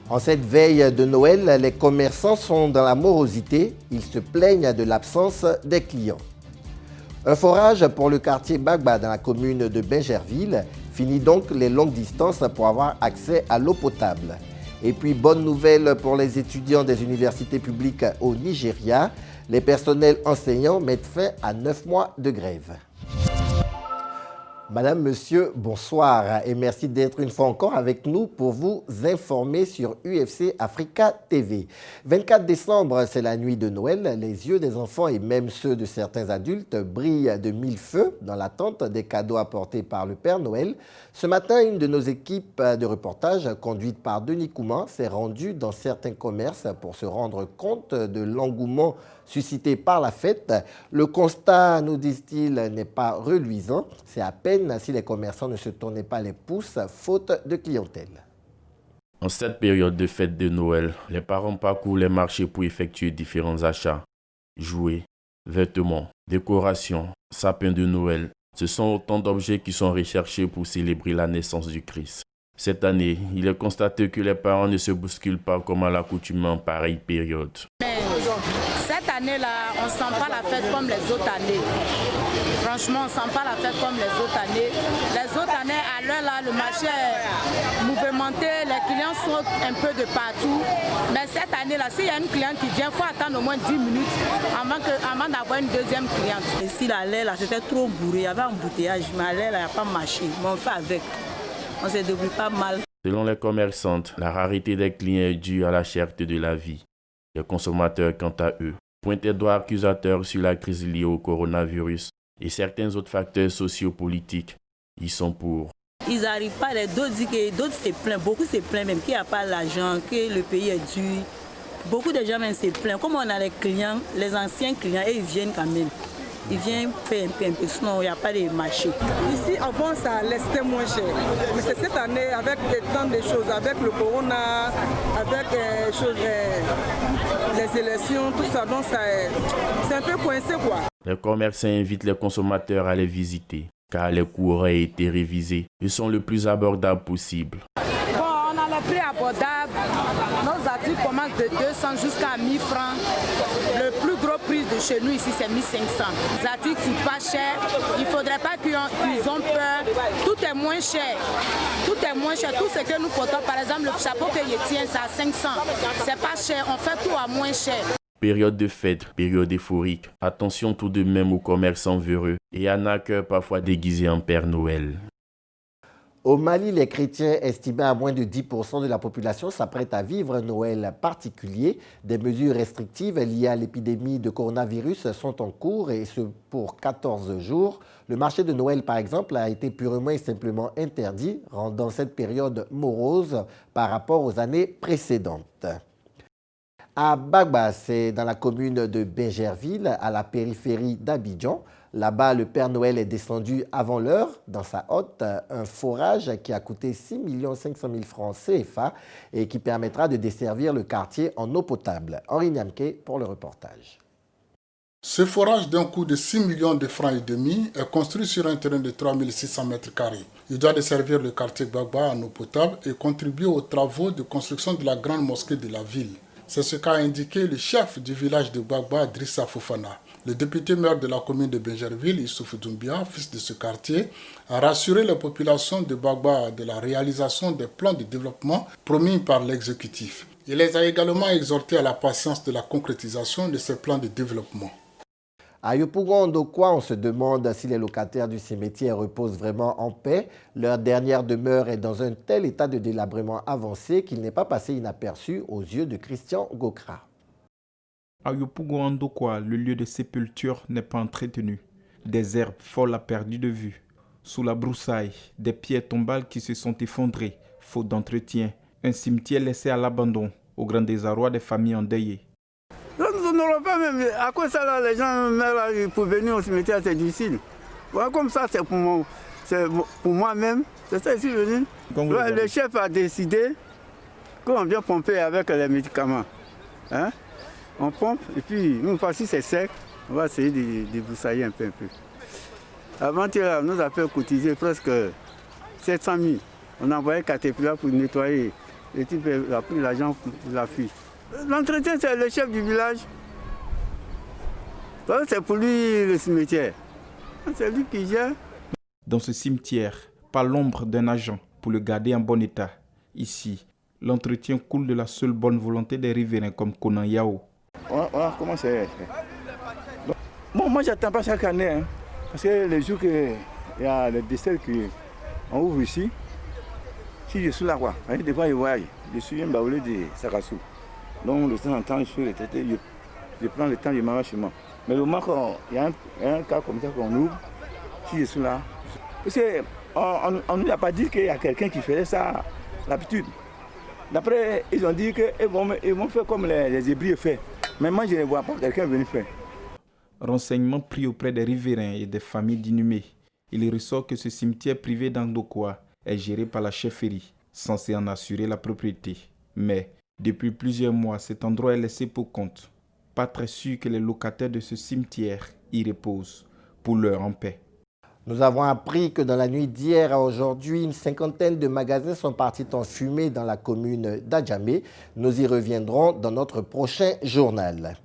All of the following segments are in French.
En cette veille de Noël, les commerçants sont dans la morosité. Ils se plaignent de l'absence des clients. Un forage pour le quartier Gbagba dans la commune de Bingerville finit donc les longues distances pour avoir accès à l'eau potable. Et puis, bonne nouvelle pour les étudiants des universités publiques au Nigeria. Les personnels enseignants mettent fin à 9 mois de grève. Madame, Monsieur, bonsoir et merci d'être une fois encore avec nous pour vous informer sur UFC Africa TV. 24 décembre, c'est la nuit de Noël. Les yeux des enfants et même ceux de certains adultes brillent de mille feux dans l'attente des cadeaux apportés par le Père Noël. Ce matin, une de nos équipes de reportage, conduite par Denis Kouman, s'est rendue dans certains commerces pour se rendre compte de l'engouement suscité par la fête. Le constat, nous disent-ils, n'est pas reluisant. C'est à peine si les commerçants ne se tournaient pas les pouces, faute de clientèle. En cette période de fête de Noël, les parents parcourent les marchés pour effectuer différents achats. Jouets, vêtements, décorations, sapins de Noël. Ce sont autant d'objets qui sont recherchés pour célébrer la naissance du Christ. Cette année, il est constaté que les parents ne se bousculent pas comme à l'accoutumée en pareille période. Cette année-là, on ne sent pas la fête comme les autres années. Franchement, on ne sent pas la fête comme les autres années. Les autres années, à l'heure là, le marché est mouvementé, les clients sautent un peu de partout. Mais cette année-là, s'il y a une cliente qui vient, il faut attendre au moins 10 minutes avant d'avoir une deuxième cliente. Ici, l'allée là, c'était trop bourré, il y avait un embouteillage, mais à l'allée là, il n'y a pas marché. Mais on fait avec. On ne se débrouille pas mal. Selon les commerçantes, la rareté des clients est due à la cherté de la vie. Les consommateurs, quant à eux, pointent des doigts accusateurs sur la crise liée au coronavirus et certains autres facteurs sociopolitiques. Ils sont pour. Ils n'arrivent pas, d'autres disent que d'autres se plaignent, beaucoup se plaignent même qu'il n'y a pas l'argent, que le pays est dur. Beaucoup de gens même se plaignent. Comme on a les clients, les anciens clients, et ils viennent quand même. Ils viennent faire un peu, sinon il n'y a pas de marché. Ici, avant, ça restait moins cher. Mais c'est cette année, avec tant de choses, avec le corona, avec les élections, tout ça, donc c'est un peu coincé, quoi. Les commerçants invitent les consommateurs à les visiter, car les coûts auraient été révisés et sont le plus abordables possible. Bon, on a les prix abordables. Nos articles commencent de 200 jusqu'à 1000 francs. Le plus gros prix de chez nous ici, c'est 1500. Les articles ne coûtent pas cher. Il ne faudrait pas qu'ils ont peur. Tout est moins cher. Tout est moins cher. Tout ce que nous portons, par exemple, le chapeau que je tiens, c'est à 500. C'est pas cher. On fait tout à moins cher. Période de fête, période euphorique. Attention tout de même aux commerçants véreux et arnaqueurs parfois déguisés en Père Noël. Au Mali, les chrétiens estimés à moins de 10% de la population s'apprêtent à vivre un Noël particulier. Des mesures restrictives liées à l'épidémie de coronavirus sont en cours et ce pour 14 jours. Le marché de Noël, par exemple, a été purement et simplement interdit, rendant cette période morose par rapport aux années précédentes. À Gbagba, c'est dans la commune de Bingerville, à la périphérie d'Abidjan. Là-bas, le Père Noël est descendu avant l'heure dans sa hotte, un forage qui a coûté 6 500 000 francs CFA et qui permettra de desservir le quartier en eau potable. Henri Niamke pour le reportage. Ce forage d'un coût de 6 millions de francs et demi est construit sur un terrain de 3600 mètres carrés. Il doit desservir le quartier Gbagba en eau potable et contribuer aux travaux de construction de la grande mosquée de la ville. C'est ce qu'a indiqué le chef du village de Gbagba, Drissa Fofana. Le député maire de la commune de Bingerville, Issoufou Doumbia, fils de ce quartier, a rassuré la population de Gbagba de la réalisation des plans de développement promis par l'exécutif. Il les a également exhortés à la patience de la concrétisation de ces plans de développement. À Yopougon-Ndokwa, on se demande si les locataires du cimetière reposent vraiment en paix. Leur dernière demeure est dans un tel état de délabrement avancé qu'il n'est pas passé inaperçu aux yeux de Christian Gokra. À Yopougon-Ndokwa, le lieu de sépulture n'est pas entretenu. Des herbes folles à perdu de vue. Sous la broussaille, des pierres tombales qui se sont effondrées, faute d'entretien. Un cimetière laissé à l'abandon, au grand désarroi des familles endeuillées. Nous n'aurons pas même. À quoi ça là, les gens meurent pour venir au cimetière, c'est difficile. Voilà, comme ça, c'est pour moi-même. C'est ça ici venu. Le chef a décidé qu'on vient pomper avec les médicaments. Hein? On pompe et puis, une fois si c'est sec, on va essayer de débroussailler un peu. Avant-hier, nous avons cotisé presque 700 000. On a envoyé Caterpillar pour nettoyer Le type a pris l'argent pour la fille. L'entretien, c'est le chef du village. C'est pour lui le cimetière. C'est lui qui gère. Dans ce cimetière, pas l'ombre d'un agent pour le garder en bon état. Ici, l'entretien coule de la seule bonne volonté des riverains comme Conan Yao. Voilà comment c'est. Bon, moi, j'attends pas chaque année. Hein, parce que les jours qu'il y a le décès qu'on ouvre ici, si je suis là, quoi, des fois, je suis un baoulé de Sakassou. Donc, de temps en temps, je suis retraité, je prends le temps, je m'en vais chez moi. Mais le moment qu'il y a un cas comme ça qu'on ouvre, si je suis là, parce qu'on ne nous a pas dit qu'il y a quelqu'un qui faisait ça l'habitude. D'après, ils ont dit qu'ils vont faire comme les Hébreux font. Mais moi, je ne vois pas quelqu'un venir faire. Renseignements pris auprès des riverains et des familles d'inhumés. Il ressort que ce cimetière privé d'Andokoa est géré par la chefferie, censée en assurer la propriété. Mais, depuis plusieurs mois, cet endroit est laissé pour compte. Pas très sûr que les locataires de ce cimetière y reposent, pour l'heure en paix. Nous avons appris que dans la nuit d'hier à aujourd'hui, une cinquantaine de magasins sont partis en fumée dans la commune d'Adjamé. Nous y reviendrons dans notre prochain journal.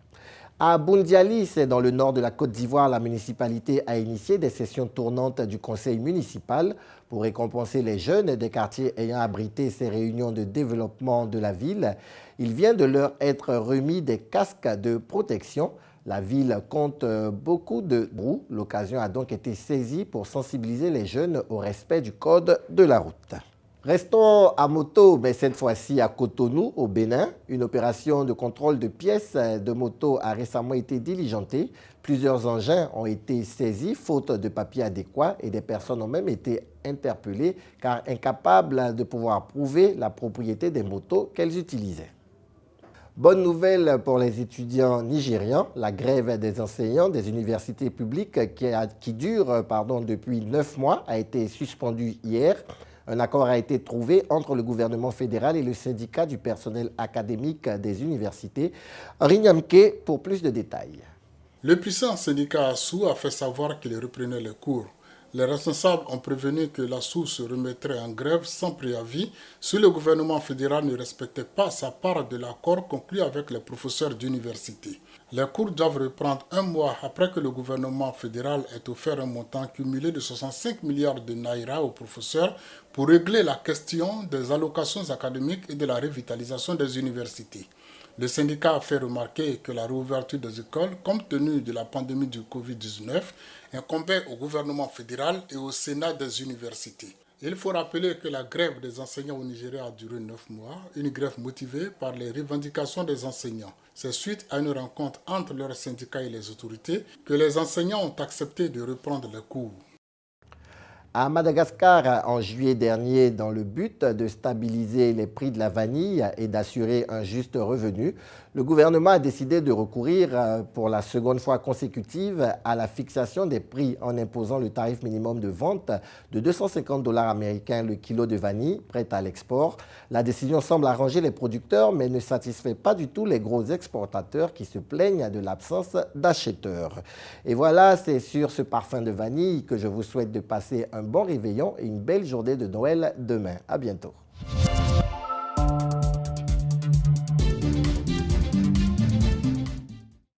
À Boundiali, c'est dans le nord de la Côte d'Ivoire, la municipalité a initié des sessions tournantes du conseil municipal pour récompenser les jeunes des quartiers ayant abrité ces réunions de développement de la ville. Il vient de leur être remis des casques de protection. La ville compte beaucoup de roues. L'occasion a donc été saisie pour sensibiliser les jeunes au respect du code de la route. Restons à moto, mais cette fois-ci à Cotonou, au Bénin. Une opération de contrôle de pièces de moto a récemment été diligentée. Plusieurs engins ont été saisis, faute de papiers adéquats, et des personnes ont même été interpellées car incapables de pouvoir prouver la propriété des motos qu'elles utilisaient. Bonne nouvelle pour les étudiants nigérians, la grève des enseignants des universités publiques qui dure depuis 9 mois a été suspendue hier. Un accord a été trouvé entre le gouvernement fédéral et le syndicat du personnel académique des universités. Henri Nyamke pour plus de détails. Le puissant syndicat ASSOU a fait savoir qu'il reprenait les cours. Les responsables ont prévenu que l'ASSOU se remettrait en grève sans préavis si le gouvernement fédéral ne respectait pas sa part de l'accord conclu avec les professeurs d'université. Les cours doivent reprendre un mois après que le gouvernement fédéral ait offert un montant cumulé de 65 milliards de naira aux professeurs pour régler la question des allocations académiques et de la revitalisation des universités. Le syndicat a fait remarquer que la réouverture des écoles, compte tenu de la pandémie du Covid-19, incombait au gouvernement fédéral et au Sénat des universités. Il faut rappeler que la grève des enseignants au Nigeria a duré 9 mois, une grève motivée par les revendications des enseignants. C'est suite à une rencontre entre leurs syndicats et les autorités que les enseignants ont accepté de reprendre les cours. À Madagascar, en juillet dernier, dans le but de stabiliser les prix de la vanille et d'assurer un juste revenu, le gouvernement a décidé de recourir pour la seconde fois consécutive à la fixation des prix en imposant le tarif minimum de vente de 250 $ américains le kilo de vanille prête à l'export. La décision semble arranger les producteurs mais ne satisfait pas du tout les gros exportateurs qui se plaignent de l'absence d'acheteurs. Et voilà, c'est sur ce parfum de vanille que je vous souhaite de passer un bon réveillon et une belle journée de Noël demain. À bientôt.